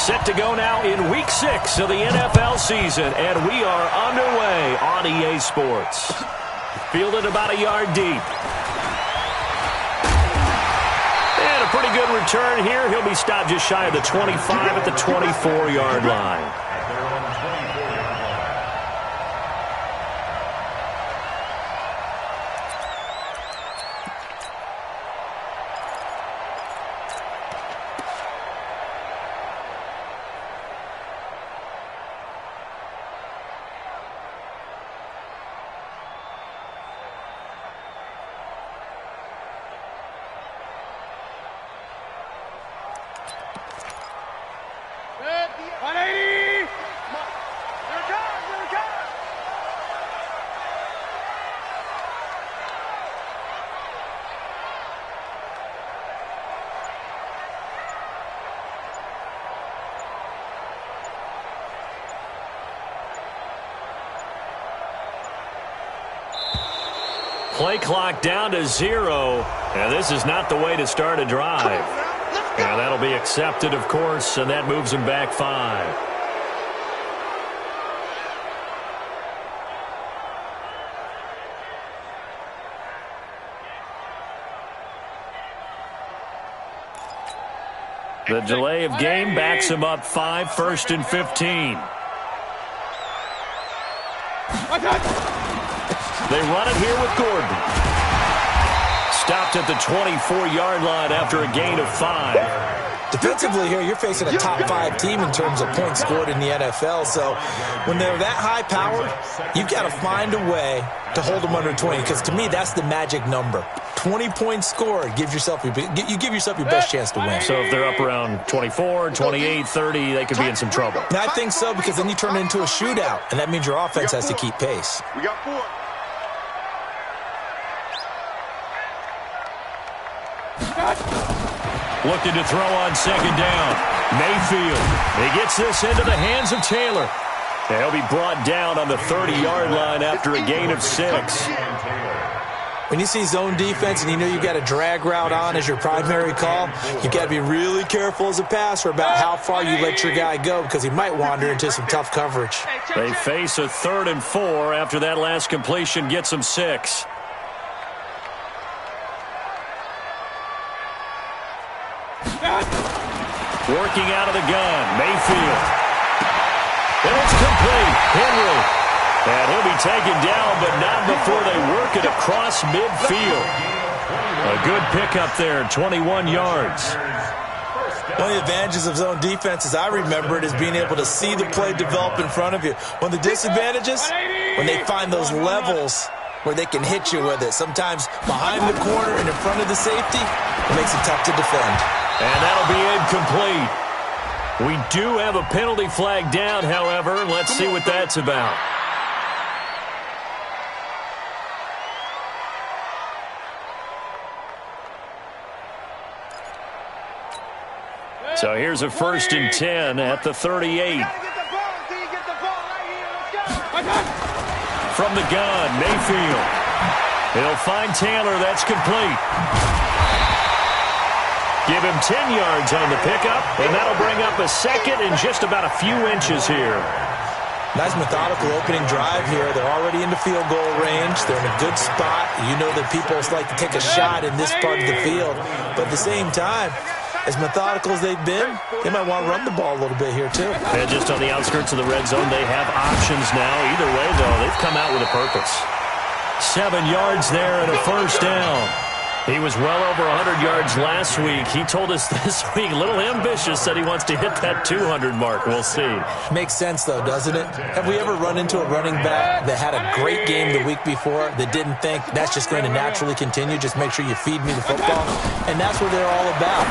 Set to go now in Week 6 of the NFL season, and we are underway on EA Sports. Fielded about a yard deep. And a pretty good return here. He'll be stopped just shy of the 25 at the 24-yard line. Play clock down to 0, and this is not the way to start a drive. And that'll be accepted, of course, and that moves him back 5. The delay of game backs him up 5, 1st and 15. They run it here with Gordon. Stopped at the 24-yard line after a gain of 5. Defensively here, you're facing a top 5 team in terms of points scored in the NFL. So when they're that high-powered, you've got to find a way to hold them under 20. Because to me, that's the magic number. 20 points scored, you give yourself your best chance to win. So if they're up around 24, 28, 30, they could be in some trouble. And I think so, because then you turn it into a shootout, and that means your offense has to keep pace. We got 4. Looking to throw on 2nd down. Mayfield. He gets this into the hands of Taylor. And he'll be brought down on the 30-yard line after a gain of 6. When you see zone defense and you know you've got a drag route on as your primary call, you've got to be really careful as a passer about how far you let your guy go, because he might wander into some tough coverage. They face a 3rd and 4 after that last completion gets them 6. Working out of the gun, Mayfield. And it's complete. Henry. And he'll be taken down, but not before they work it across midfield. A good pickup there, 21 yards. One of the advantages of zone defense, as I remember it, is being able to see the play develop in front of you. One of the disadvantages, when they find those levels where they can hit you with it. Sometimes behind the corner and in front of the safety, it makes it tough to defend. And that'll be incomplete. We do have a penalty flag down, however. Let's see what that's about. So here's a 1st and 10 at the 38. From the gun, Mayfield. He'll find Taylor. That's complete. Give him 10 yards on the pickup, and that'll bring up a 2nd and just about a few inches here. Nice methodical opening drive here. They're already into field goal range. They're in a good spot. You know that people like to take a shot in this part of the field. But at the same time, as methodical as they've been, they might want to run the ball a little bit here too. And just on the outskirts of the red zone, they have options now. Either way, though, they've come out with a purpose. 7 yards there and a 1st down. He was well over 100 yards last week. He told us this week, a little ambitious, said he wants to hit that 200 mark. We'll see. Makes sense, though, doesn't it? Have we ever run into a running back that had a great game the week before that didn't think that's just going to naturally continue? Just make sure you feed me the football. And that's what they're all about.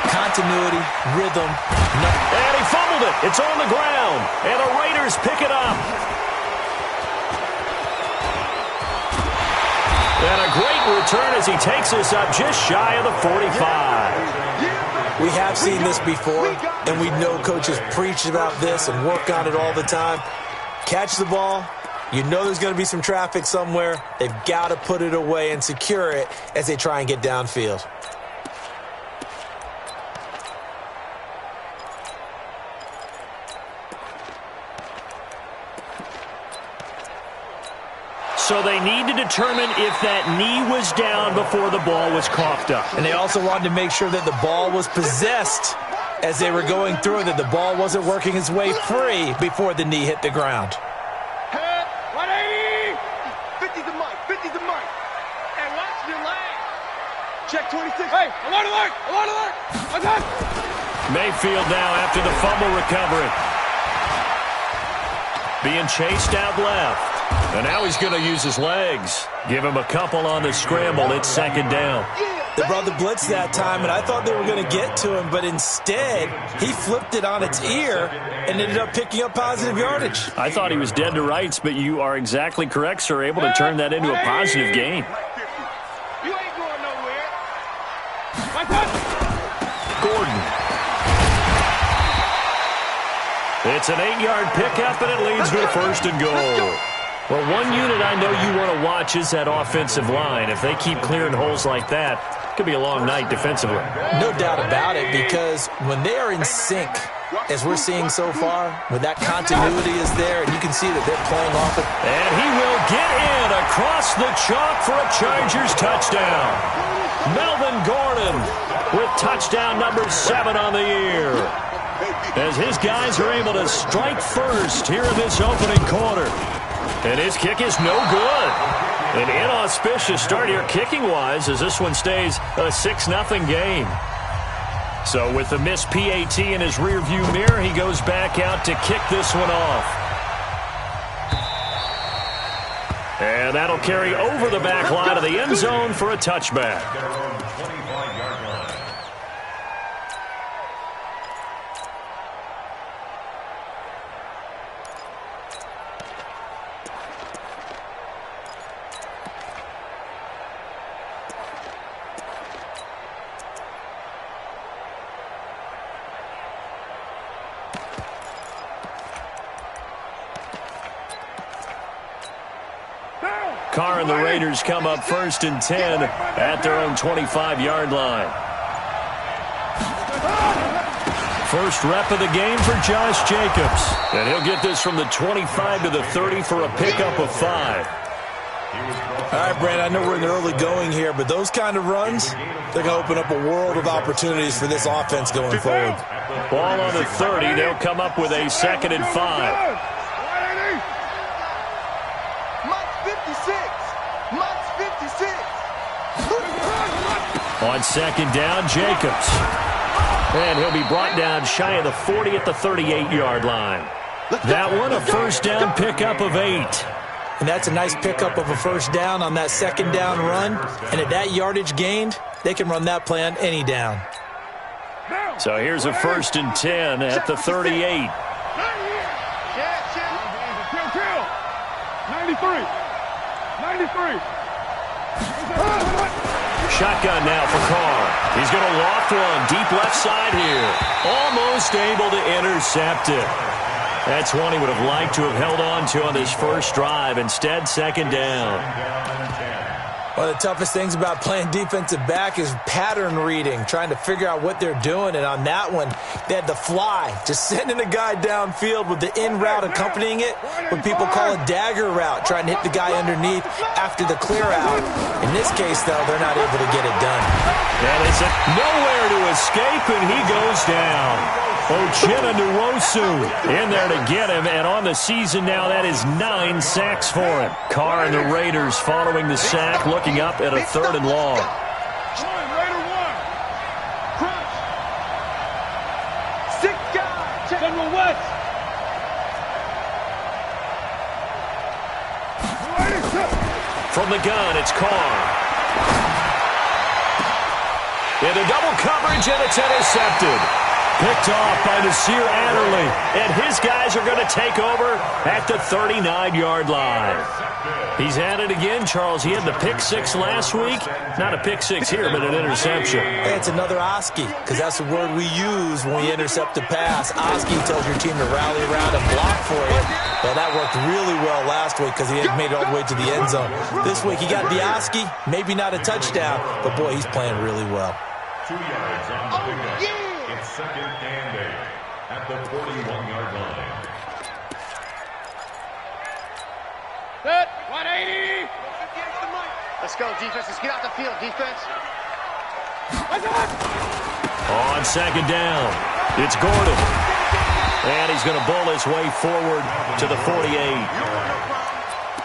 Continuity, rhythm. And he fumbled it. It's on the ground. And the Raiders pick it up. And a great return as he takes us up just shy of the 45. We have seen this before, and we know coaches preach about this and work on it all the time. Catch the ball. You know there's going to be some traffic somewhere. They've got to put it away and secure it as they try and get downfield. So they need to determine if that knee was down before the ball was coughed up. And they also wanted to make sure that the ball was possessed as they were going through, that the ball wasn't working its way free before the knee hit the ground. Head, 180! 50's the mic, 50's the mic. And watch your leg. Check 26. Hey, I want to work, I want to work. I'm done. Mayfield now after the fumble recovery. Being chased out left. And now he's going to use his legs. Give him a couple on the scramble. It's second down. They brought the blitz that time, and I thought they were going to get to him, but instead, he flipped it on its ear and ended up picking up positive yardage. I thought he was dead to rights, but you are exactly correct, sir. Able to turn that into a positive gain. You ain't going nowhere. Gordon. It's an 8-yard pickup, and it leads to a first and goal. Well, one unit I know you want to watch is that offensive line. If they keep clearing holes like that, it could be a long night defensively. No doubt about it, because when they are in sync, as we're seeing so far, when that continuity is there, and you can see that they're playing off it. And he will get in across the chalk for a Chargers touchdown. Melvin Gordon with touchdown number 7 on the year, as his guys are able to strike first here in this opening quarter. And his kick is no good. An inauspicious start here kicking-wise as this one stays a 6-0 game. So with the missed PAT in his rearview mirror, he goes back out to kick this one off. And that'll carry over the back line of the end zone for a touchback. Carr and the Raiders come up 1st and 10 at their own 25-yard line. First rep of the game for Josh Jacobs. And he'll get this from the 25 to the 30 for a pickup of 5. All right, Brand, I know we're in the early going here, but those kind of runs, they're going to open up a world of opportunities for this offense going forward. Ball on the 30. They'll come up with a 2nd and 5. On 2nd down, Jacobs. And he'll be brought down shy of the 40 at the 38-yard line. That one, a first down pickup of 8. And that's a nice pickup of a first down on that 2nd down run. And at that yardage gained, they can run that play on any down. So here's a 1st and 10 at the 38. 93. Shotgun now for Carr. He's going to loft one deep left side here. Almost able to intercept it. That's one he would have liked to have held on to on this first drive. Instead, 2nd down. One of the toughest things about playing defensive back is pattern reading, trying to figure out what they're doing. And on that one, they had the fly, just sending a guy downfield with the in route accompanying it, what people call a dagger route, trying to hit the guy underneath after the clear out. In this case, though, they're not able to get it done. And it's nowhere to escape, and he goes down. Uchenna Nwosu in there to get him, and on the season now, that is 9 sacks for him. Carr and the Raiders following the sack, looking up at a 3rd and long. Raider 1. Crunch. 6 guys. General West. From the gun, it's Carr. Into double coverage, and it's intercepted. Picked off by Nasir Adderley, and his guys are going to take over at the 39-yard line. He's had it again, Charles. He had the pick 6 last week. Not a pick 6 here, but an interception. It's another Oski, because that's the word we use when we intercept a pass. Oski tells your team to rally around and block for you. Well, that worked really well last week because he had made it all the way to the end zone. This week, he got the Oski, maybe not a touchdown, but, boy, he's playing really well. 2 yards on the pickup. It's 2nd and 8 at the 41-yard line. Set. 180. Let's go, defense. Let's get out the field, defense. On second down, it's Gordon. And he's going to bowl his way forward to the 48.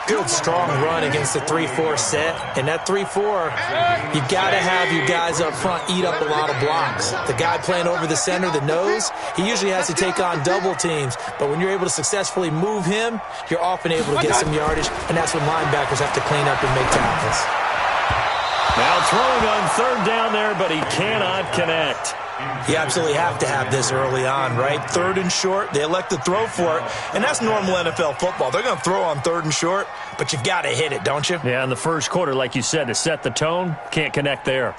Good, strong run against the 3-4 set. And that 3-4, you got to have your guys up front eat up a lot of blocks. The guy playing over the center, the nose, he usually has to take on double teams. But when you're able to successfully move him, you're often able to get some yardage, and that's when linebackers have to clean up and make tackles. Now throwing on third down there, but he cannot connect. You absolutely have to have this early on, right? Third and short, they elect to throw for it, and that's normal NFL football. They're going to throw on third and short, but you got to hit it, don't you? Yeah, in the first quarter, like you said, to set the tone, can't connect there.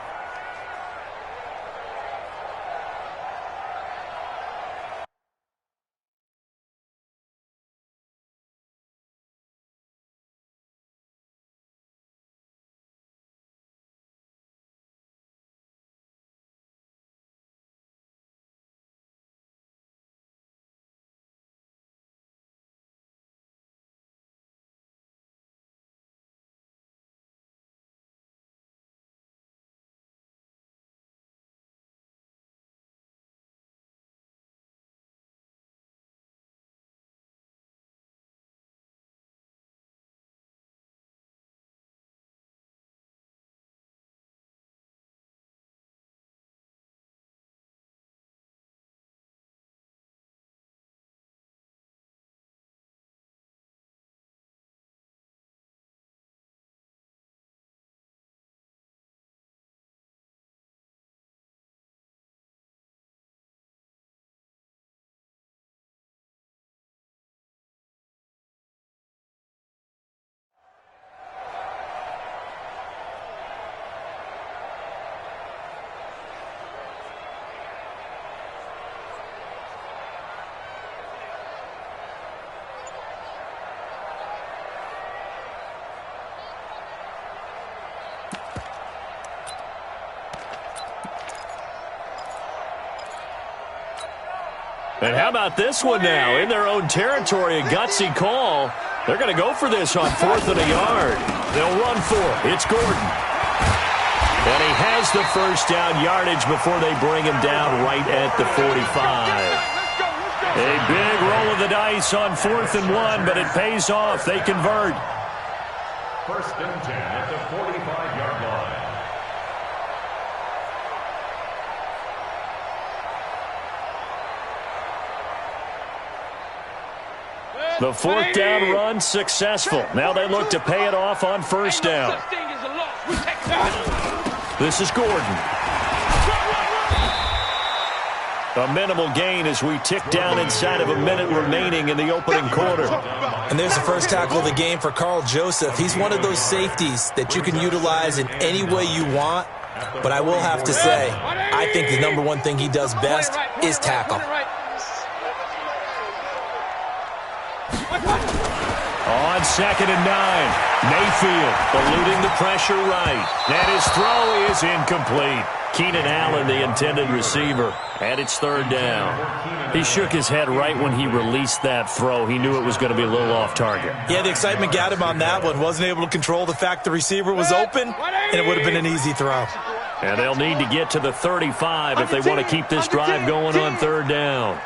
And how about this one now? In their own territory, a gutsy call. They're going to go for this on 4th and a yard. They'll run for it. It's Gordon. And he has the first down yardage before they bring him down right at the 45. A big roll of the dice on 4th and 1, but it pays off. They convert. First and 10 at the 45-yard line. The 4th down run successful. Now they look to pay it off on first down. This is Gordon. A minimal gain as we tick down inside of a minute remaining in the opening quarter. And there's the first tackle of the game for Carl Joseph. He's one of those safeties that you can utilize in any way you want. But I will have to say, I think the number one thing he does best is tackle. On 2nd and 9, Mayfield eluding the pressure right. And his throw is incomplete. Keenan Allen, the intended receiver, and it's 3rd down. He shook his head right when he released that throw. He knew it was going to be a little off target. Yeah, the excitement got him on that one. Wasn't able to control the fact the receiver was open, and it would have been an easy throw. And they'll need to get to the 35 if they want to keep this drive going on 3rd down.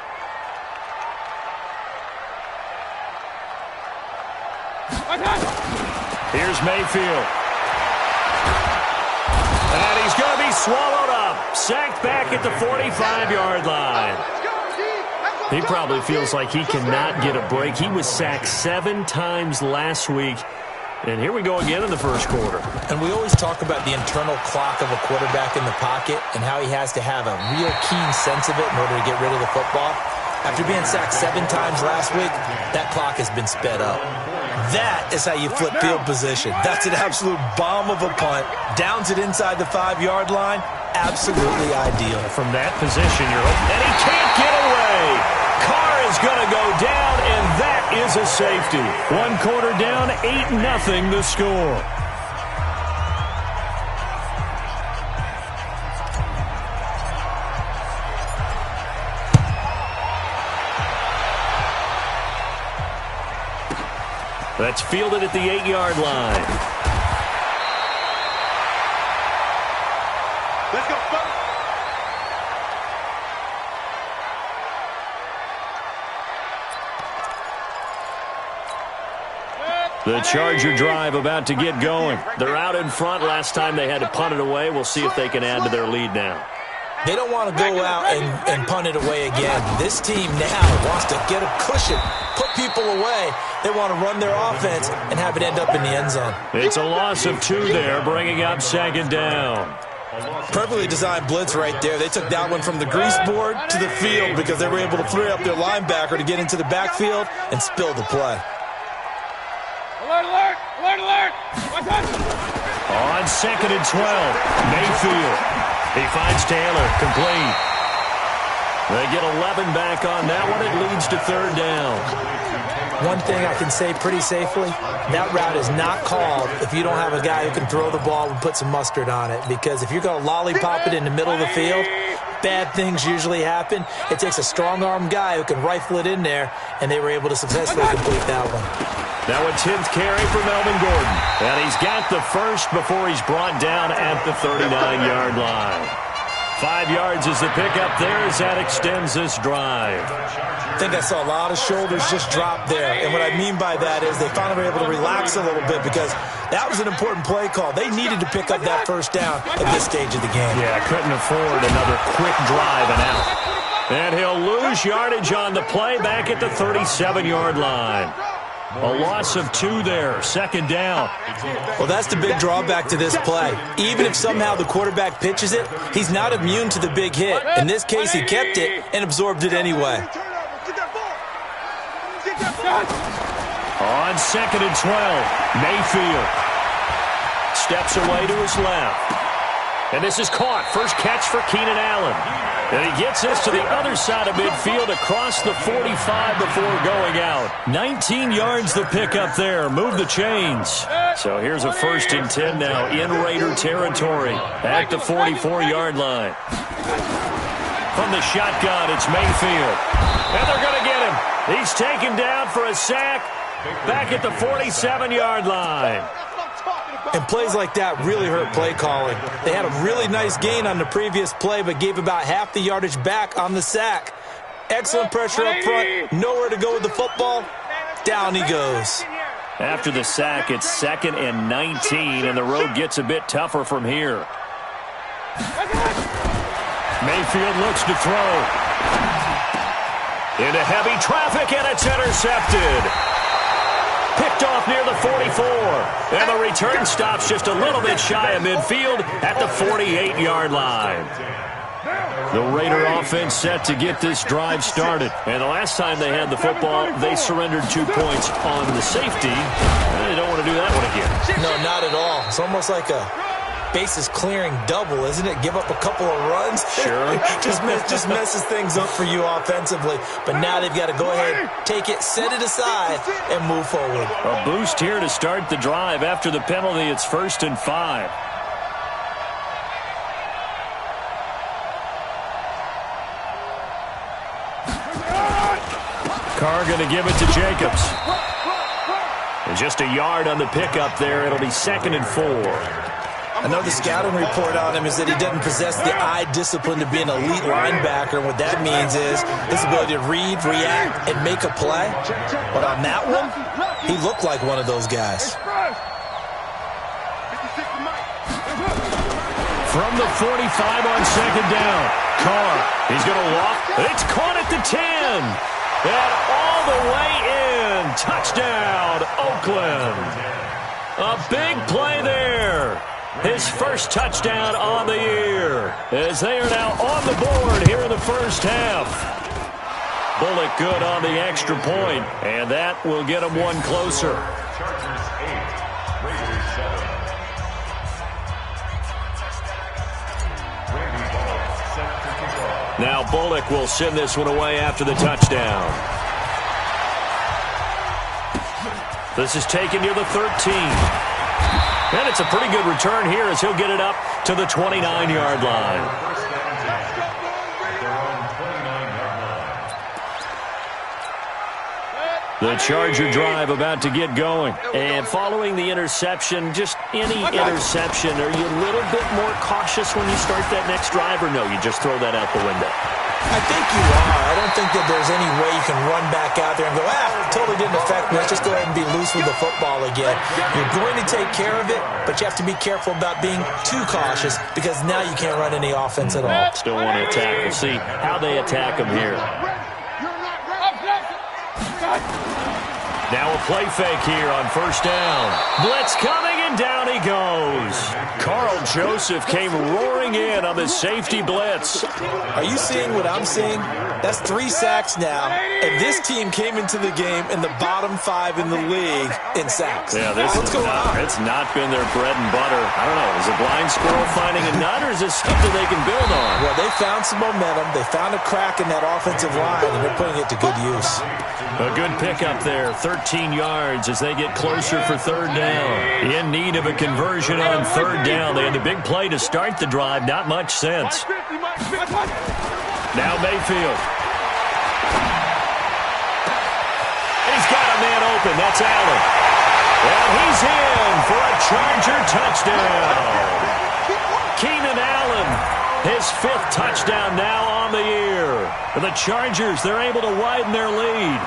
Here's Mayfield. And he's going to be swallowed up. Sacked back at the 45-yard line. He probably feels like he cannot get a break. He was sacked 7 times last week. And here we go again in the first quarter. And we always talk about the internal clock of a quarterback in the pocket and how he has to have a real keen sense of it in order to get rid of the football. After being sacked 7 times last week, that clock has been sped up. That is how you flip field position. That's an absolute bomb of a punt. Downs it inside the 5-yard line. Absolutely ideal. From that position, you're hoping. And he can't get away. Carr is going to go down, and that is a safety. 1 quarter down, 8-0 the score. That's fielded at the 8-yard line. The Charger drive about to get going. They're out in front. Last time they had to punt it away. We'll see if they can add to their lead now. They don't want to go out and punt it away again. This team now wants to get a cushion, put people away. They want to run their offense and have it end up in the end zone. It's a loss of 2 there, bringing up 2nd down. Perfectly designed blitz right there. They took that one from the grease board to the field because they were able to free up their linebacker to get into the backfield and spill the play. Alert, alert! Alert, alert! On 2nd and 12, Mayfield. He finds Taylor, complete. They get 11 back on that one. It leads to 3rd down. One thing I can say pretty safely, that route is not called if you don't have a guy who can throw the ball and put some mustard on it. Because if you're going to lollipop it in the middle of the field, bad things usually happen. It takes a strong-arm guy who can rifle it in there, and they were able to successfully complete that one. Now a 10th carry for Melvin Gordon. And he's got the first before he's brought down at the 39-yard line. 5 yards is the pickup there as that extends this drive. I think I saw a lot of shoulders just drop there. And what I mean by that is they finally were able to relax a little bit because that was an important play call. They needed to pick up that first down at this stage of the game. Yeah, couldn't afford another quick drive and out. And he'll lose yardage on the play back at the 37-yard line. A loss of 2 there, 2nd down. Well, that's the big drawback to this play. Even if somehow the quarterback pitches it, he's not immune to the big hit. In this case, he kept it and absorbed it anyway. On 2nd and 12, Mayfield steps away to his left. And this is caught. First catch for Keenan Allen. And he gets this to the other side of midfield across the 45 before going out. 19 yards the pickup there. Move the chains. So here's a 1st and 10 now in Raider territory at the 44-yard line. From the shotgun, it's Mayfield. And they're going to get him. He's taken down for a sack back at the 47-yard line. And plays like that really hurt play calling. They had a really nice gain on the previous play, but gave about half the yardage back on the sack. Excellent pressure up front. Nowhere to go with the football. Down he goes. After the sack, it's 2nd and 19, and the road gets a bit tougher from here. Mayfield looks to throw. Into heavy traffic, and it's intercepted. Picked off near the 44. And the return stops just a little bit shy of midfield at the 48-yard line. The Raider offense set to get this drive started. And the last time they had the football, they surrendered 2 points on the safety. And they don't want to do that one again. No, not at all. It's almost like a bases clearing double, isn't it? Give up a couple of runs. Sure. just messes things up for you offensively. But now they've got to go ahead, take it, set it aside, and move forward. A boost here to start the drive. After the penalty, it's 1st and 5. Carr going to give it to Jacobs. And just a yard on the pickup there. It'll be 2nd and 4. I know the scouting report on him is that he doesn't possess the eye discipline to be an elite linebacker. And what that means is his ability to read, react, and make a play. But on that one, he looked like one of those guys. From the 45 on 2nd down. Carr, he's going to walk. It's caught at the 10. And all the way in. Touchdown, Oakland. A big play there. His first touchdown on the year as they are now on the board here in the first half. Bullock good on the extra point, and that will get him one closer. Chargers 8, Raiders 7. Randy Bullock set to kick off. Now Bullock will send this one away after the touchdown. This is taken near the 13. And it's a pretty good return here as he'll get it up to the 29-yard line. First down 10 at their own 29-yard line. The Charger drive about to get going. And following the interception, just any interception, are you a little bit more cautious when you start that next drive, or no, you just throw that out the window? I think you are. I don't think that there's any way you can run back out there and go, totally didn't affect me. Let's just go ahead and be loose with the football again. You're going to take care of it, but you have to be careful about being too cautious because now you can't run any offense at all. Still want to attack. We'll see how they attack them here. Now a play fake here on first down. Blitz coming, and down he goes. Carl Joseph came roaring in on the safety blitz. Are you seeing what I'm seeing? That's 3 sacks now, and this team came into the game in the bottom 5 in the league in sacks. Yeah, what's going on? It's not been their bread and butter. I don't know. Is a blind squirrel finding a nut, or is this something they can build on? Well, they found some momentum. They found a crack in that offensive line, and they're putting it to good use. A good pickup there, 13 yards as they get closer for third down. In need of a conversion on third down. They had the big play to start the drive, not much sense. Now Mayfield. And he's got a man open, that's Allen. And he's in for a Charger touchdown. Keenan Allen, his 5th touchdown now on the year. For the Chargers, they're able to widen their lead.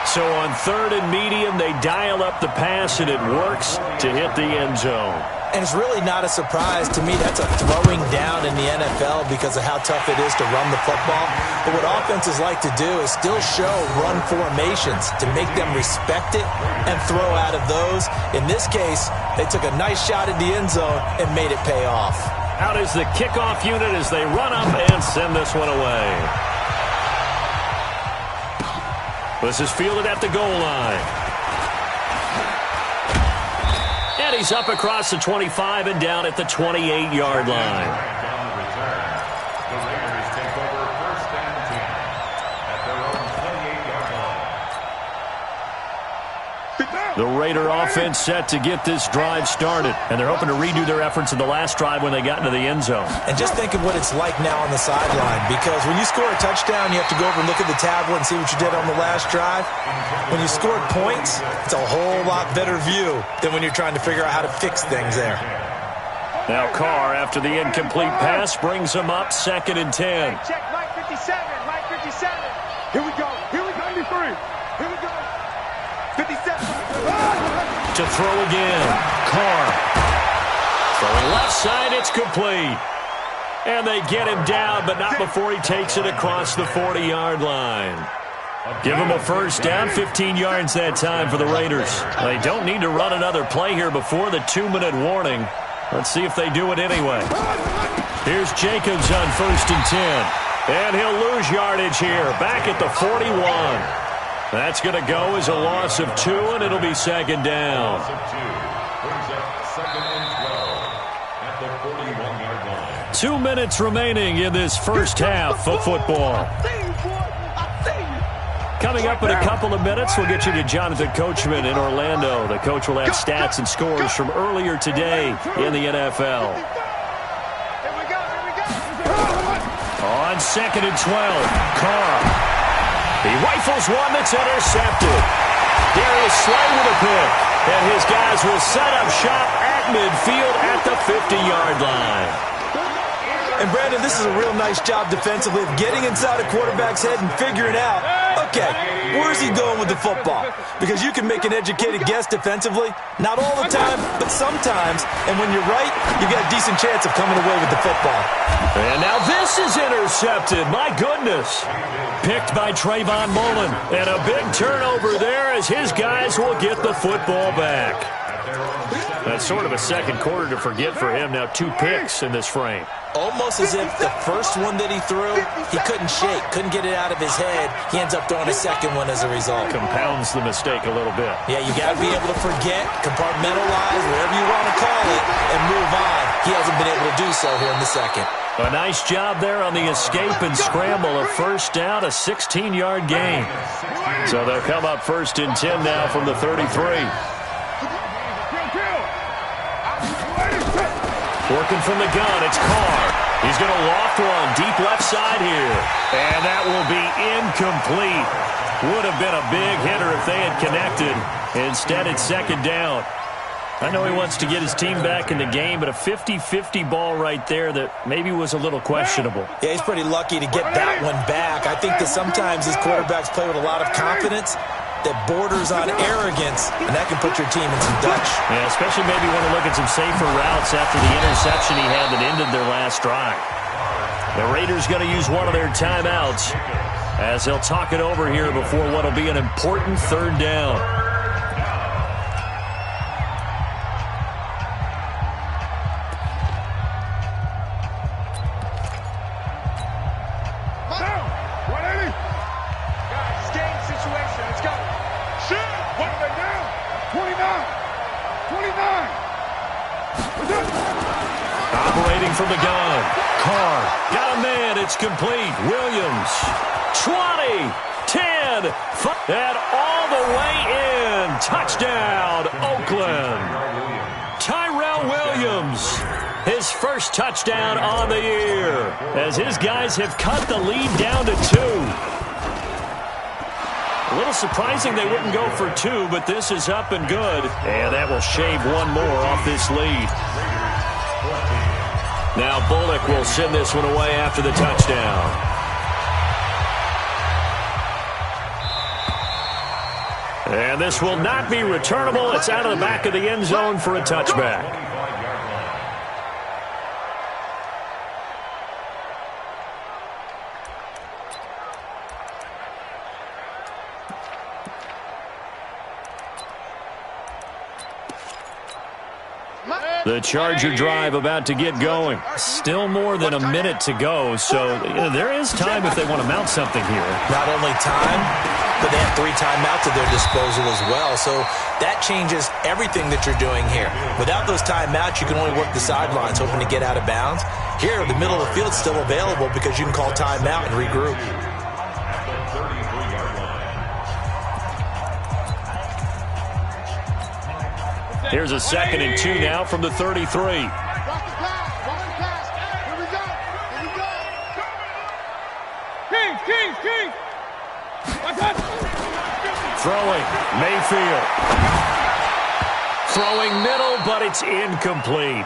So on 3rd and medium, they dial up the pass, and it works to hit the end zone. And it's really not a surprise to me. That's a throwing down in the NFL because of how tough it is to run the football. But what offenses like to do is still show run formations to make them respect it and throw out of those. In this case, they took a nice shot at the end zone and made it pay off. Out is the kickoff unit as they run up and send this one away. This is fielded at the goal line. And he's up across the 25 and down at the 28-yard line. The Raiders take over 1st and 10 at their own 28-yard line. The Raider offense set to get this drive started, and they're hoping to redo their efforts in the last drive when they got into the end zone. And just think of what it's like now on the sideline, because when you score a touchdown, you have to go over and look at the tablet and see what you did on the last drive. When you scored points, it's a whole lot better view than when you're trying to figure out how to fix things there. Now Carr, after the incomplete pass, brings him up 2nd and 10. Check Mike 57, Mike 57. Here we go, 93. Here we go, 57. To throw again. Carr. Throwing left side, it's complete. And they get him down, but not before he takes it across the 40-yard line. Give him a first down, 15 yards that time for the Raiders. They don't need to run another play here before the 2-minute warning. Let's see if they do it anyway. Here's Jacobs on 1st and 10. And he'll lose yardage here, back at the 41. That's going to go as a loss of 2, and it'll be 2nd down. Loss of 2 brings up 2nd and 12 at the 41-yard line. 2 minutes remaining in this first half of football. Coming up in a couple of minutes, we'll get you to Jonathan Coachman in Orlando. The coach will have stats and scores from earlier today in the NFL. On 2nd and 12, Carr. He rifles one that's intercepted. Darius Slay with a pick. And his guys will set up shop at midfield at the 50-yard line. And, Brandon, this is a real nice job defensively of getting inside a quarterback's head and figuring out, okay, where's he going with the football? Because you can make an educated guess defensively. Not all the time, but sometimes. And when you're right, you got a decent chance of coming away with the football. And now this is intercepted. My goodness. Picked by Trayvon Mullen. And a big turnover there as his guys will get the football back. That's sort of a second quarter to forget for him. Now 2 picks in this frame. Almost as if the first one that he threw, he couldn't shake, couldn't get it out of his head. He ends up throwing a second one as a result. Compounds the mistake a little bit. Yeah, you got to be able to forget, compartmentalize, whatever you want to call it, and move on. He hasn't been able to do so here in the second. A nice job there on the escape and scramble. A first down, a 16-yard gain. So they'll come up 1st and 10 now from the 33. Working from the gun, it's Carr. He's going to loft one deep left side here. And that will be incomplete. Would have been a big hitter if they had connected. Instead, it's second down. I know he wants to get his team back in the game, but a 50-50 ball right there that maybe was a little questionable. Yeah, he's pretty lucky to get that one back. I think that sometimes these quarterbacks play with a lot of confidence that borders on arrogance, and that can put your team in some Dutch. Yeah, especially maybe want to look at some safer routes after the interception he had that ended their last drive. The Raiders going to use one of their timeouts as they'll talk it over here before what will be an important third down. Operating from the gun. Carr got a man. It's complete. Williams. 20, 10, 5, and all the way in. Touchdown, Oakland. Tyrell Williams, his first touchdown on the year, as his guys have cut the lead down to 2. A little surprising they wouldn't go for 2, but this is up and good. And that will shave one more off this lead. Now Bullock will send this one away after the touchdown. And this will not be returnable. It's out of the back of the end zone for a touchback. The Charger drive about to get going. Still more than a minute to go, so there is time if they want to mount something here. Not only time, but they have 3 timeouts at their disposal as well, so that changes everything that you're doing here. Without those timeouts, you can only work the sidelines, hoping to get out of bounds. Here, the middle of the field is still available because you can call timeout and regroup. Here's a 2nd and 2 now from the 33. Throwing. Mayfield. Throwing middle, but it's incomplete.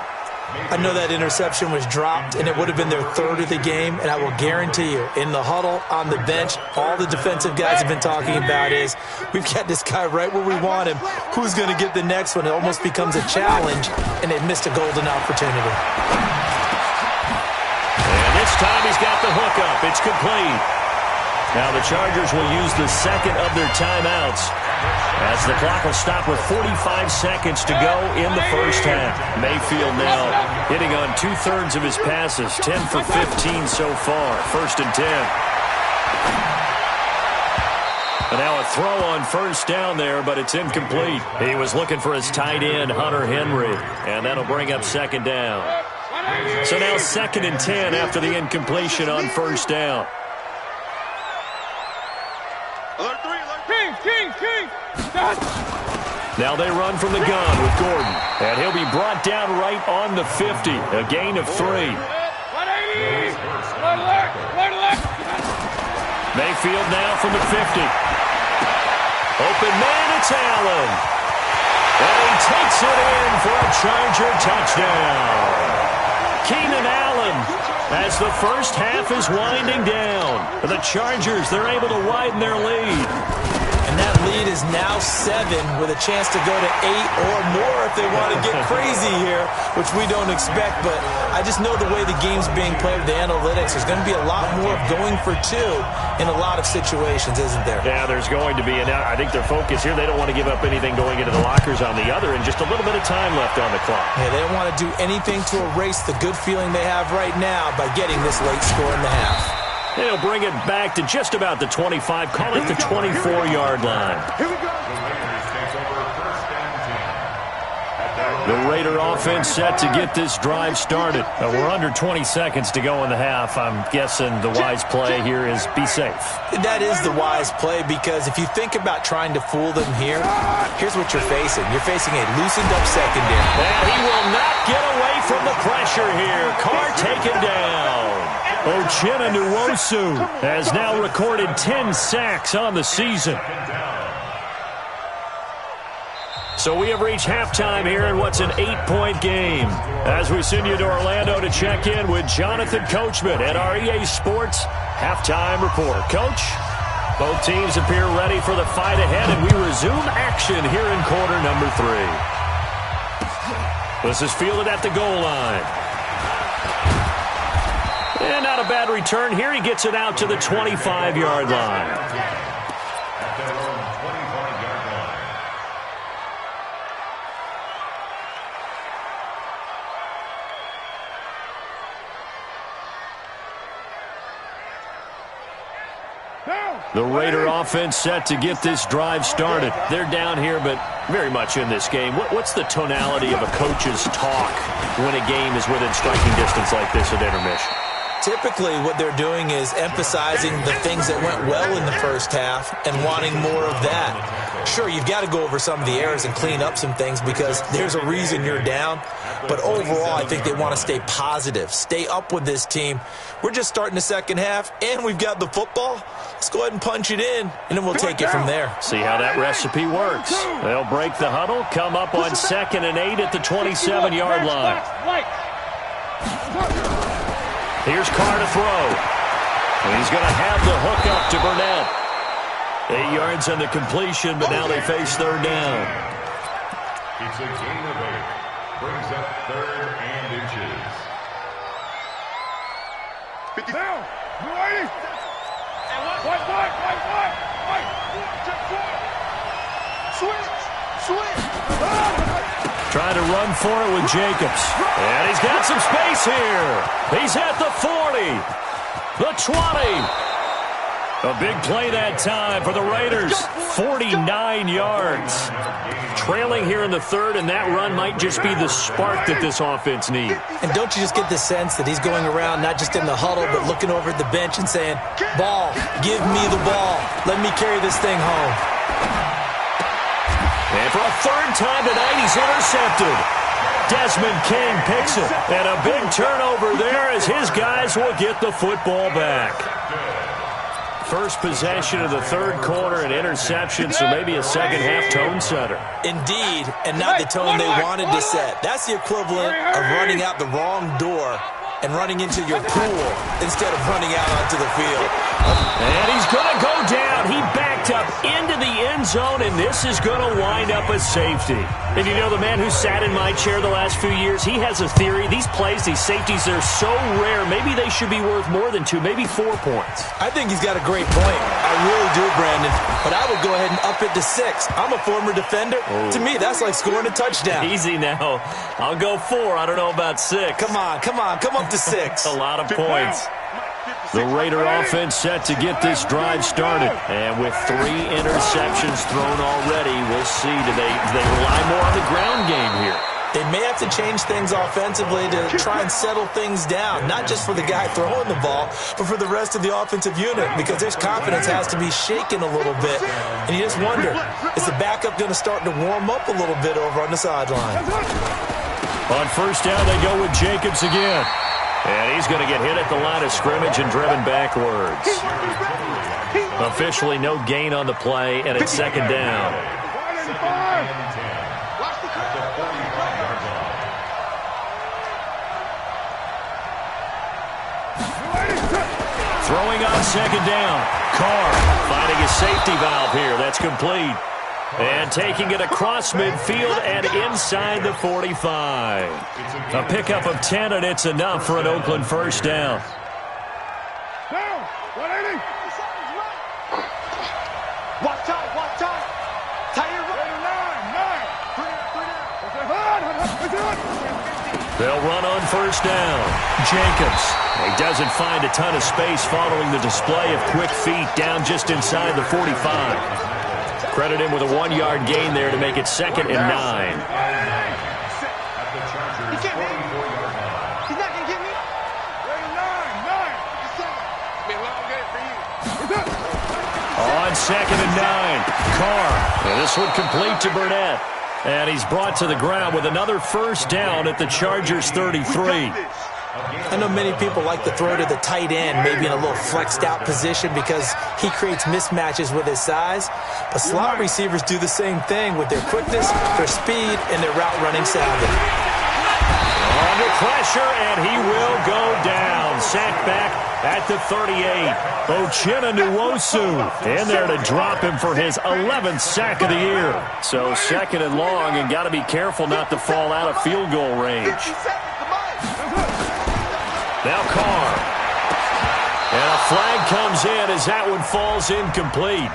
I know that interception was dropped, and it would have been their 3rd of the game, and I will guarantee you, in the huddle, on the bench, all the defensive guys have been talking about is, we've got this guy right where we want him. Who's going to get the next one? It almost becomes a challenge, and they've missed a golden opportunity. And this time he's got the hook up. It's complete. Now the Chargers will use the 2nd of their timeouts as the clock will stop with 45 seconds to go in the first half. Mayfield now hitting on 2/3 of his passes, 10 for 15 so far. 1st and 10. And now a throw on first down there, but it's incomplete. He was looking for his tight end, Hunter Henry, and that'll bring up 2nd down. So now 2nd and 10 after the incompletion on first down. Now they run from the gun with Gordon, and he'll be brought down right on the 50, a gain of 3. Mayfield now from the 50. Open man, it's Allen. And he takes it in for a Charger touchdown. Keenan Allen, as the first half is winding down. The Chargers, they're able to widen their lead. And that lead is now 7 with a chance to go to 8 or more if they want to get crazy here, which we don't expect. But I just know the way the game's being played with the analytics, there's going to be a lot more of going for 2 in a lot of situations, isn't there? Yeah, there's going to be. And I think their focus here, they don't want to give up anything going into the lockers on the other, and just a little bit of time left on the clock. Yeah, they don't want to do anything to erase the good feeling they have right now by getting this late score in the half. They'll bring it back to just about the 25, call it the 24-yard line. Here we go. The Raider offense set to get this drive started. We're under 20 seconds to go in the half. I'm guessing the wise play here is be safe. That is the wise play, because if you think about trying to fool them here, here's what you're facing. You're facing a loosened up secondary. And he will not get away from the pressure here. Carr taken down. Nwosu has now recorded 10 sacks on the season. So we have reached halftime here in what's an 8-point game. As we send you to Orlando to check in with Jonathan Coachman at our EA Sports Halftime Report. Coach, both teams appear ready for the fight ahead, and we resume action here in quarter number 3. This is fielded at the goal line. And not a bad return here. He gets it out to the 25-yard line. The Raider offense set to get this drive started. They're down here, but very much in this game. What's the tonality of a coach's talk when a game is within striking distance like this at intermission? Typically, what they're doing is emphasizing the things that went well in the first half and wanting more of that. Sure, you've got to go over some of the errors and clean up some things because there's a reason you're down. But overall, I think they want to stay positive, stay up with this team. We're just starting the second half, and we've got the football. Let's go ahead and punch it in, and then we'll take it from there. See how that recipe works. They'll break the huddle, come up on 2nd and 8 at the 27-yard line. Here's Carr to throw. And he's going to have the hook up to Burnett. 8 yards on the completion, but now they face third down. It's a gain of 8. Brings up 3rd and inches. 50 down. White. Switch. Trying to run for it with Jacobs. And he's got some space here. He's at the 40. The 20. A big play that time for the Raiders. 49 yards. Trailing here in the third, and that run might just be the spark that this offense needs. And don't you just get the sense that he's going around not just in the huddle, but looking over at the bench and saying, ball, give me the ball. Let me carry this thing home. And for a third time tonight, he's intercepted. Desmond King picks it. And a big turnover there as his guys will get the football back. First possession of the third quarter, an interception, so maybe a second-half tone setter. Indeed, and not the tone they wanted to set. That's the equivalent of running out the wrong door and running into your pool instead of running out onto the field. And he's going to go down. He backed up into the end zone, and this is going to wind up a safety. And you know, the man who sat in my chair the last few years, he has a theory. These plays, these safeties, they're so rare. Maybe they should be worth more than 2, maybe 4 points. I think he's got a great point. I really do, Brandon. But I would go ahead and up it to 6. I'm a former defender. Oh. To me, that's like scoring a touchdown. Easy now. I'll go 4. I don't know about 6. Come on. Come up to 6. A lot of points. The Raider offense set to get this drive started. And with 3 interceptions thrown already, we'll see. Do they rely more on the ground game here? They may have to change things offensively to try and settle things down, not just for the guy throwing the ball, but for the rest of the offensive unit, because their confidence has to be shaken a little bit. And you just wonder, is the backup going to start to warm up a little bit over on the sideline? On first down, they go with Jacobs again. And he's going to get hit at the line of scrimmage and driven backwards. Officially no gain on the play, and it's second down. Throwing on second down. Carr finding a safety valve here. That's complete. And taking it across midfield and inside the 45. A pickup of 10, and it's enough for an Oakland first down. Down, 180. Watch time. Tie your right. 9. They'll run on first down. Jacobs. He doesn't find a ton of space following the display of quick feet down just inside the 45. Credit him with a 1-yard gain there to make it 2nd and 9. He can't make it. He's not going to get me. 9. On 2nd and 9. Carr. And this one complete to Burnett. And he's brought to the ground with another first down at the Chargers 33. I know many people like to throw to the tight end, maybe in a little flexed out position because he creates mismatches with his size. But slot receivers do the same thing with their quickness, their speed, and their route running savvy. Under pressure, and he will go down. Sacked back at the 38. Ochena Nwosu in there to drop him for his 11th sack of the year. So second and long, and got to be careful not to fall out of field goal range. Now Carr. And a flag comes in as that one falls incomplete.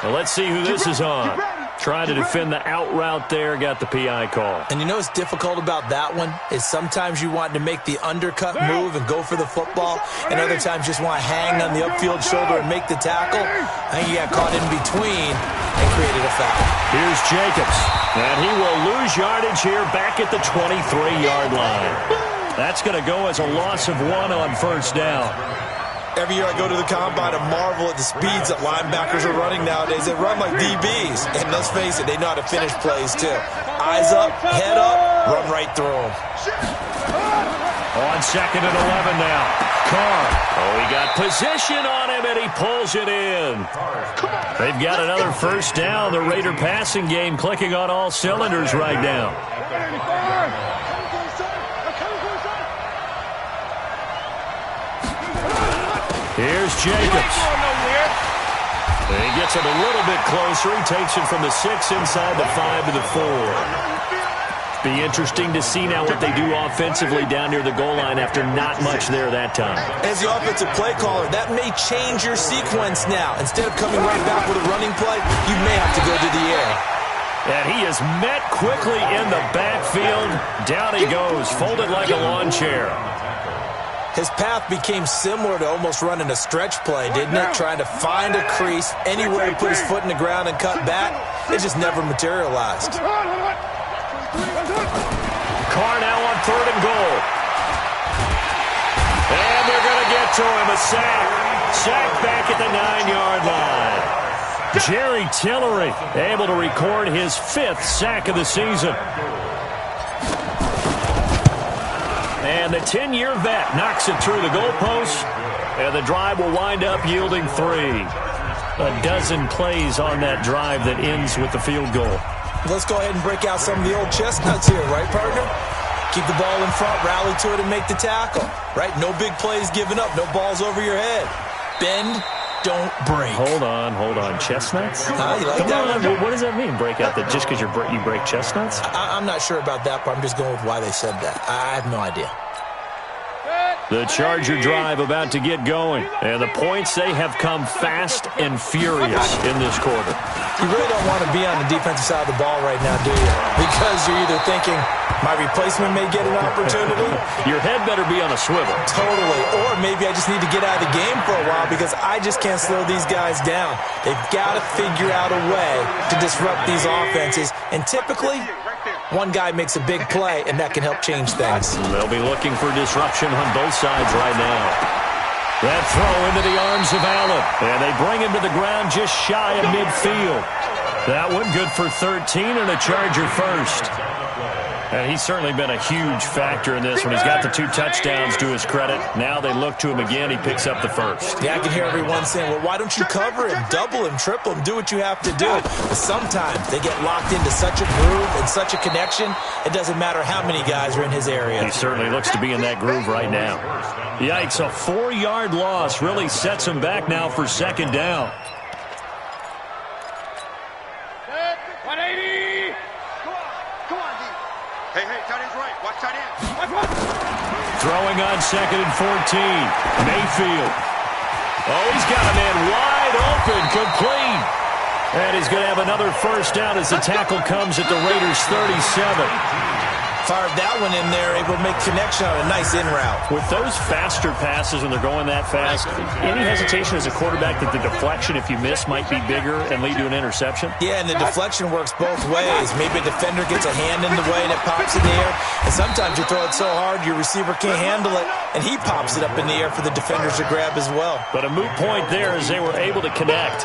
Well, let's see who this is on. Trying to defend the out route there, got the PI call. And you know what's difficult about that one is sometimes you want to make the undercut move and go for the football, and other times just want to hang on the upfield shoulder and make the tackle. I think he got caught in between and created a foul. Here's Jacobs, and he will lose yardage here back at the 23-yard line. That's going to go as a loss of 1 on first down. Every year I go to the combine and marvel at the speeds that linebackers are running nowadays. They run like DBs. And let's face it, they know how to finish plays too. Eyes up, head up, run right through them. On second and 11 now. Carr. Oh, he got position on him, and he pulls it in. They've got another first down. The Raider passing game clicking on all cylinders right now. Here's Jacobs. And he gets it a little bit closer. He takes it from the 6 inside the 5 to the 4. Be interesting to see now what they do offensively down near the goal line after not much there that time. As the offensive play caller, that may change your sequence now. Instead of coming right back with a running play, you may have to go to the air. And he is met quickly in the backfield. Down he goes, folded like a lawn chair. His path became similar to almost running a stretch play, didn't it? Trying to find a crease, anywhere to put his foot in the ground and cut back. It just never materialized. Carr now on 3rd and goal. And they're going to get to him. A sack. Sack back at the 9-yard line. Jerry Tillery able to record his 5th sack of the season. And the 10-year vet knocks it through the goalpost, and the drive will wind up yielding 3. A dozen plays on that drive that ends with the field goal. Let's go ahead and break out some of the old chestnuts here, right, partner? Keep the ball in front, rally to it, and make the tackle, right? No big plays given up, no balls over your head. Bend, don't break. Hold on. Chestnuts? You like Come that on, one? what does that mean? Break out that just because you break chestnuts? I'm not sure about that, but I'm just going with why they said that. I have no idea. The Charger drive about to get going. And the points, they have come fast and furious in this quarter. You really don't want to be on the defensive side of the ball right now, do you? Because you're either thinking, my replacement may get an opportunity. Your head better be on a swivel. Totally. Or maybe I just need to get out of the game for a while because I just can't slow these guys down. They've got to figure out a way to disrupt these offenses. And typically, one guy makes a big play, and that can help change things. They'll be looking for disruption on both sides right now. That throw into the arms of Allen. And they bring him to the ground just shy of midfield. That one good for 13 and a Charger first. And he's certainly been a huge factor in this one. He's got the 2 touchdowns to his credit. Now they look to him again. He picks up the first. Yeah, I can hear everyone saying, well, why don't you cover him, double him, triple him, do what you have to do. But sometimes they get locked into such a groove and such a connection, it doesn't matter how many guys are in his area. He certainly looks to be in that groove right now. Yikes, a 4-yard loss really sets him back now for 2nd down. 180! Come on, D. Hey, tight end's right. Watch tight end. Throwing on 2nd and 14. Mayfield. Oh, he's got a man wide open, complete. And he's going to have another first down as the tackle comes at the Raiders' 37. Fired that one in there, able to make connection on a nice in route. With those faster passes when they're going that fast, any hesitation as a quarterback that the deflection, if you miss, might be bigger and lead to an interception? Yeah, and the deflection works both ways. Maybe a defender gets a hand in the way and it pops in the air. And sometimes you throw it so hard your receiver can't handle it, and he pops it up in the air for the defenders to grab as well. But a moot point there as they were able to connect.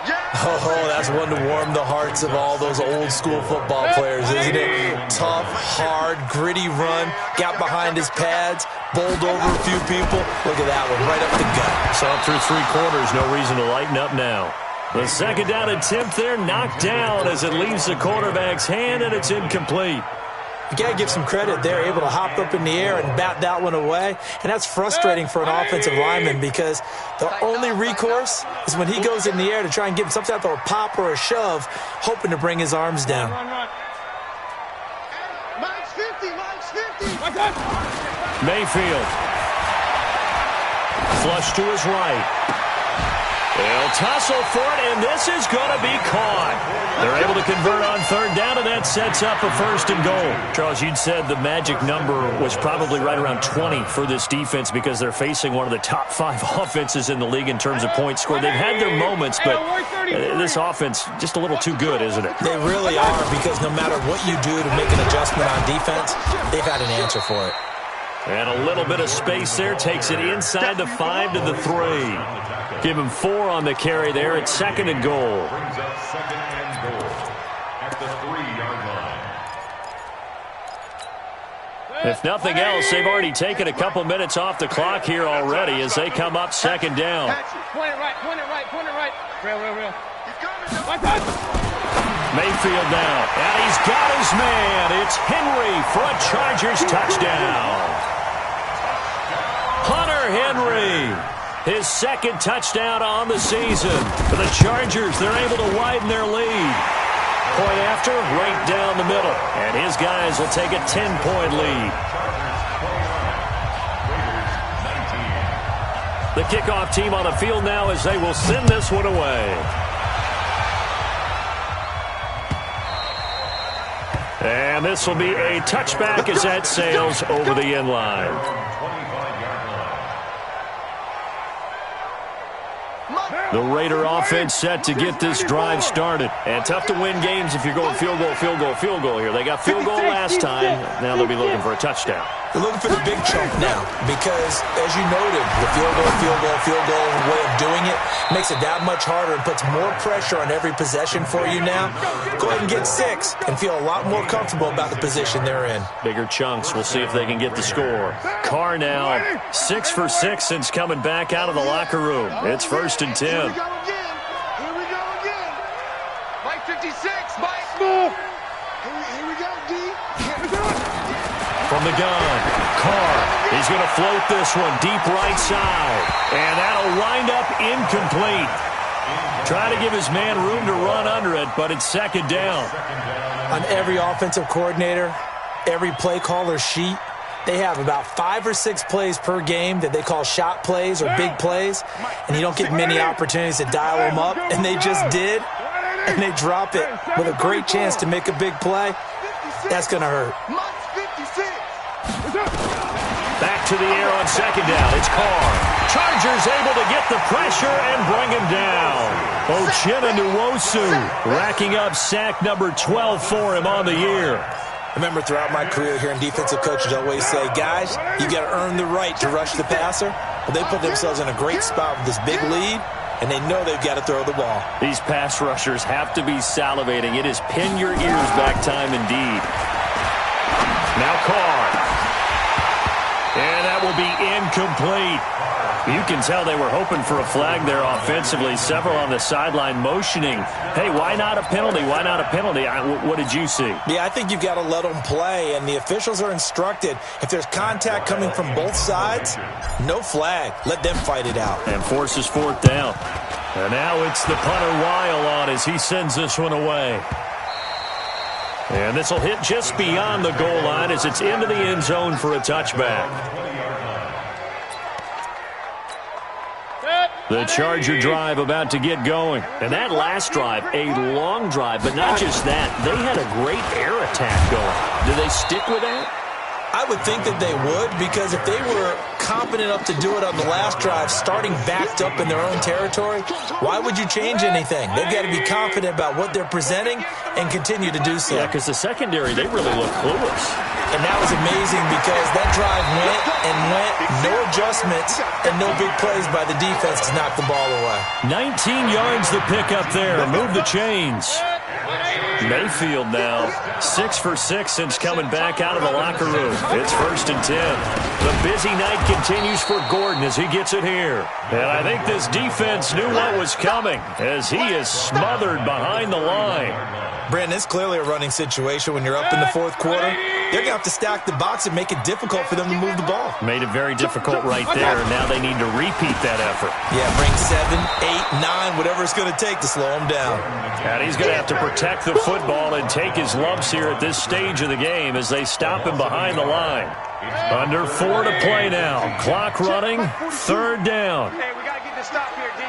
Yeah! Oh, that's one to warm the hearts of all those old school football players, isn't it? Tough, hard, gritty run, got behind his pads, bowled over a few people. Look at that one, right up the gut. So up through 3 quarters, no reason to lighten up now. The second down attempt there knocked down as it leaves the quarterback's hand, and it's incomplete. You got to give some credit. They're able to hop up in the air and bat that one away. And that's frustrating for an offensive lineman because the only recourse is when he goes in the air to try and get some type of a pop or a shove, hoping to bring his arms down. Mayfield. Flush to his right. They'll tussle for it, and this is going to be caught. They're able to convert on third down, and that sets up a 1st and goal. Charles, you'd said the magic number was probably right around 20 for this defense because they're facing one of the top 5 offenses in the league in terms of points scored. They've had their moments, but this offense just a little too good, isn't it? They really are, because no matter what you do to make an adjustment on defense, they've had an answer for it. And a little bit of space there takes it inside the 5 to the 3. Give him 4 on the carry there at 2nd and goal. Brings up 2nd and goal at the 3-yard line. If nothing else, they've already taken a couple minutes off the clock here already as they come up 2nd down. Point it right, point it right, point it right. Real. Mayfield now, and he's got his man. It's Henry for a Chargers touchdown. Hunter Henry, his 2nd touchdown on the season. For the Chargers, they're able to widen their lead. Point after, right down the middle. And his guys will take a 10-point lead. The kickoff team on the field now as they will send this one away. And this will be a touchback as that sails over the end line. The Raider offense set to get this drive started. And tough to win games if you're going field goal here. They got field goal last time. Now they'll be looking for a touchdown. They're looking for the big chunk now because, as you noted, the field goal way of doing it makes it that much harder and puts more pressure on every possession for you now. Go ahead and get 6 and feel a lot more comfortable about the position they're in. Bigger chunks. We'll see if they can get the score. Carr now 6 for 6 since coming back out of the locker room. It's 1st and 10. Here we go again. Mike 56, Mike, move. Here we go, D. From the gun, Carr, he's going to float this one deep right side. And that'll wind up incomplete. Try to give his man room to run under it, but it's 2nd down. On every offensive coordinator, every play caller sheet, they have about 5 or 6 plays per game that they call shot plays or big plays, and you don't get many opportunities to dial them up, and they just did, and they drop it with a great chance to make a big play. That's going to hurt. Back to the air on 2nd down. It's Carr. Chargers able to get the pressure and bring him down. Uchenna Nwosu racking up sack number 12 for him on the year. I remember throughout my career hearing defensive coaches always say, guys, you got to earn the right to rush the passer. Well, they put themselves in a great spot with this big lead, and they know they've got to throw the ball. These pass rushers have to be salivating. It is pin your ears back time indeed. Now Carr. And that will be incomplete. You can tell they were hoping for a flag there offensively. Several on the sideline motioning. Hey, why not a penalty? Why not a penalty? What did you see? Yeah, I think you've got to let them play, and the officials are instructed. If there's contact coming from both sides, no flag. Let them fight it out. And forces 4th down. And now it's the punter Weil on as he sends this one away. And this will hit just beyond the goal line as it's into the end zone for a touchback. The Charger drive about to get going. And that last drive, a long drive, but not just that. They had a great air attack going. Do they stick with that? I would think that they would, because if they were confident enough to do it on the last drive, starting backed up in their own territory, why would you change anything? They've got to be confident about what they're presenting and continue to do so. Yeah, because the secondary, they really look clueless. And that was amazing because that drive went and went, no adjustments and no big plays by the defense to knock the ball away. 19 yards the pick up there. Move the chains. Mayfield now 6 for 6 since coming back out of the locker room. It's 1st and 10. The busy night continues for Gordon as he gets it here. And I think this defense knew what was coming as he is smothered behind the line. Brandon, it's clearly a running situation when you're up in the fourth quarter. They're going to have to stack the box and make it difficult for them to move the ball. Made it very difficult right there, and now they need to repeat that effort. Yeah, bring 7, 8, 9, whatever it's going to take to slow them down. And he's going to have to protect the football and take his lumps here at this stage of the game as they stop him behind the line. Under 4 to play now. Clock running, 3rd down. Hey, we got to get this stop here, D.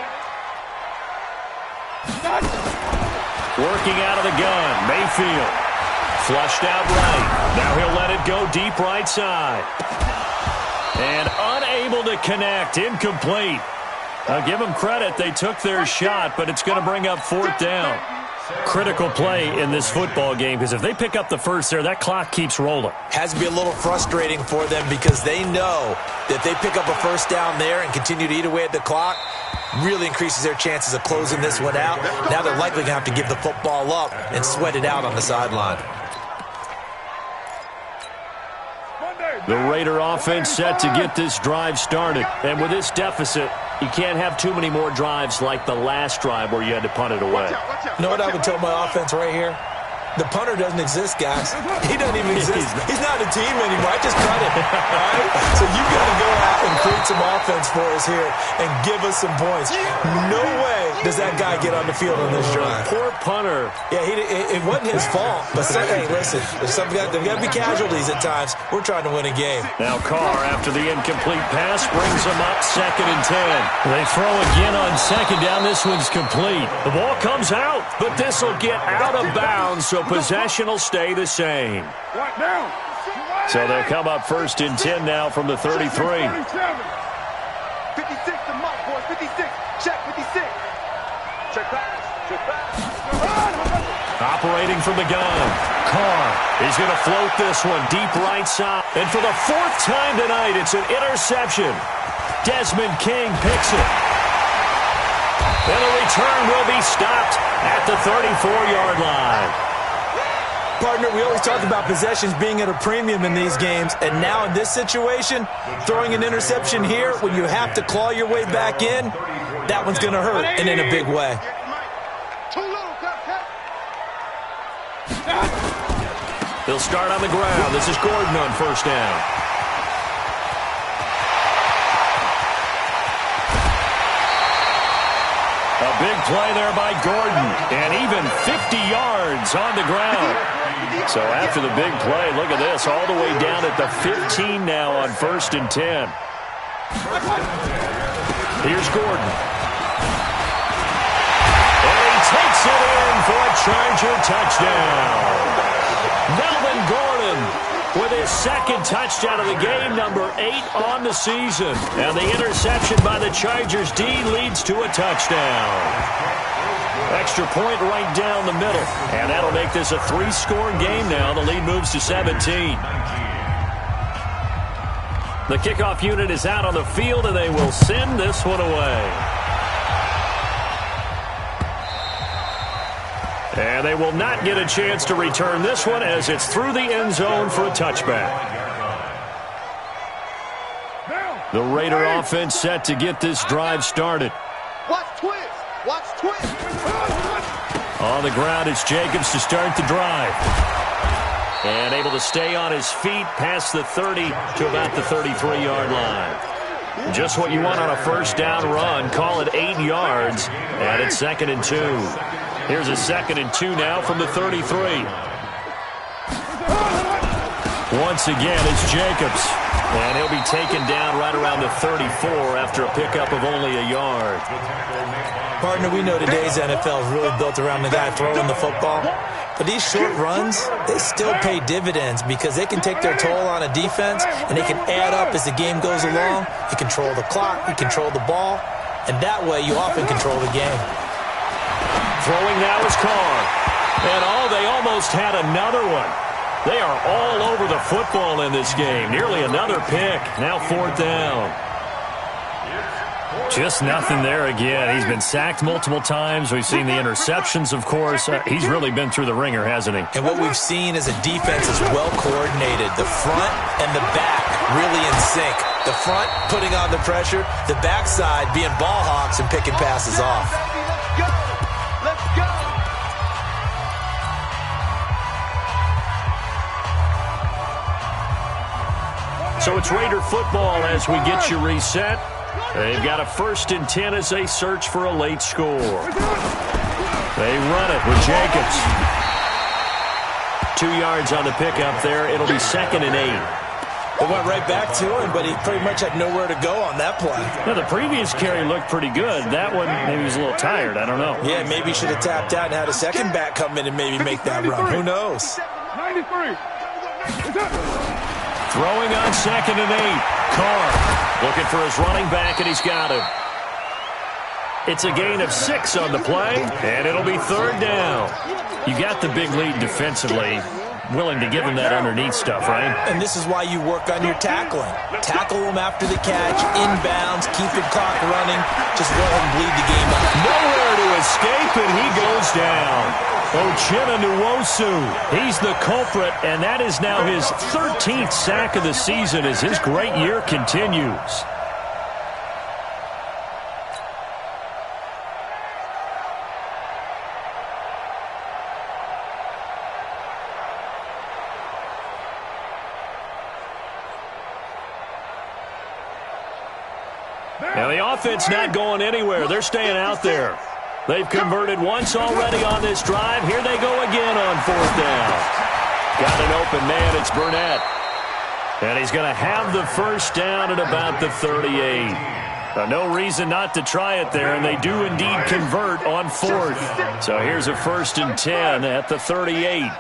Working out of the gun, Mayfield. Flushed out right. Now he'll let it go deep right side. And unable to connect. Incomplete. I'll give them credit. They took their shot, but it's going to bring up 4th down. Critical play in this football game because if they pick up the first there, that clock keeps rolling. Has to be a little frustrating for them because they know that they pick up a first down there and continue to eat away at the clock, really increases their chances of closing this one out. Now they're likely going to have to give the football up and sweat it out on the sideline. The Raider offense set to get this drive started. And with this deficit, you can't have too many more drives like the last drive where you had to punt it away. You know what I would tell my offense right here? The punter doesn't exist, guys. He doesn't even exist. He's not a team anymore. I just cut him. All right? So you got to go out and create some offense for us here and give us some points. No way does that guy get on the field on this drive. Poor punter. Yeah, it wasn't his fault. But, hey, listen, there's got to be casualties at times. We're trying to win a game. Now Carr, after the incomplete pass, brings them up 2nd and 10. They throw again on 2nd down. This one's complete. The ball comes out, but this will get out of bounds, so possession will stay the same. So they'll come up 1st and 10 now from the 33. 56 to Mike, boys. 56. Check 56. Check pass. Check pass. Operating from the gun. Carr is going to float this one deep right side. And for the 4th time tonight, it's an interception. Desmond King picks it. And the return will be stopped at the 34-yard line. Partner, we always talk about possessions being at a premium in these games, and now in this situation, throwing an interception here when you have to claw your way back in, that one's going to hurt, and in a big way. They'll start on the ground. This is Gordon on 1st down. A big play there by Gordon, and even 50 yards on the ground. So after the big play, look at this, all the way down at the 15 now on 1st and 10. Here's Gordon. And he takes it in for a Charger touchdown. Melvin Gordon with his 2nd touchdown of the game, number 8 on the season. And the interception by the Chargers D leads to a touchdown. Extra point right down the middle. And that'll make this a 3-score game now. The lead moves to 17. The kickoff unit is out on the field, and they will send this one away. And they will not get a chance to return this one as it's through the end zone for a touchback. The Raider offense set to get this drive started. Watch twist. Watch twist. On the ground, it's Jacobs to start the drive. And able to stay on his feet past the 30 to about the 33-yard line. Just what you want on a 1st down run. Call it 8 yards. And it's 2nd and 2. Here's a 2nd and 2 now from the 33. Once again, it's Jacobs. And he'll be taken down right around the 34 after a pickup of only a yard. Partner, we know today's NFL is really built around the guy throwing the football. But these short runs, they still pay dividends because they can take their toll on a defense and they can add up as the game goes along. You control the clock, you control the ball, and that way you often control the game. Throwing now is Carr. And they almost had another one. They are all over the football in this game. Nearly another pick. Now 4th down. Just nothing there again. He's been sacked multiple times. We've seen the interceptions, of course. He's really been through the ringer, hasn't he? And what we've seen is a defense is well coordinated. The front and the back really in sync. The front putting on the pressure. The backside being ball hawks and picking passes off. Let's go. Let's go. So it's Raider football as we get you reset. They've got a 1st and 10 as they search for a late score. They run it with Jacobs. 2 yards on the pickup there. It'll be 2nd and 8. They went right back to him, but he pretty much had nowhere to go on that play. Now, the previous carry looked pretty good. That one, maybe he was a little tired. I don't know. Yeah, maybe he should have tapped out and had a second back come in and maybe make that run. Who knows? 93. Throwing on 2nd and 8. Carr looking for his running back, and he's got him. It's a gain of 6 on the play, and it'll be 3rd down. You got the big lead defensively. Willing to give him that underneath stuff, right? And this is why you work on your tackling. Tackle them after the catch, inbounds, keep the clock running. Just go ahead and bleed the game out. Nowhere to escape, and he goes down. Uchenna Nwosu, he's the culprit, and that is now his 13th sack of the season as his great year continues. Now the offense not going anywhere. They're staying out there. They've converted once already on this drive. Here they go again on 4th down. Got an open man. It's Burnett. And he's going to have the 1st down at about the 38. No reason not to try it there, and they do indeed convert on 4th. So here's a 1st and 10 at the 38.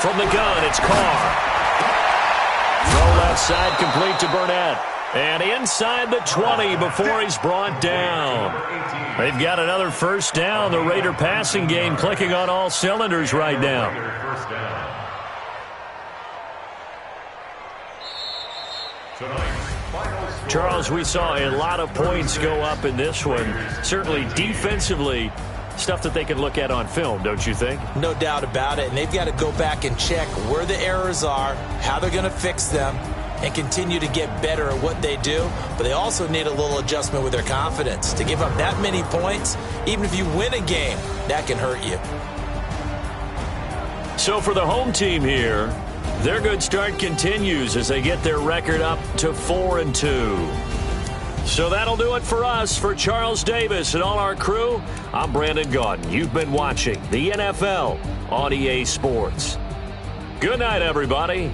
From the gun, it's Carr. Throw left side complete to Burnett. And inside the 20 before he's brought down. They've got another 1st down. The Raider passing game clicking on all cylinders right now. Charles, we saw a lot of points go up in this one. Certainly defensively, stuff that they can look at on film, don't you think? No doubt about it. And they've got to go back and check where the errors are, how they're going to fix them, and continue to get better at what they do. But they also need a little adjustment with their confidence. To give up that many points, even if you win a game, that can hurt you. So for the home team here, their good start continues as they get their record up to 4-2. So that'll do it for us. For Charles Davis and all our crew, I'm Brandon Gaudin. You've been watching the NFL on EA Sports. Good night, everybody.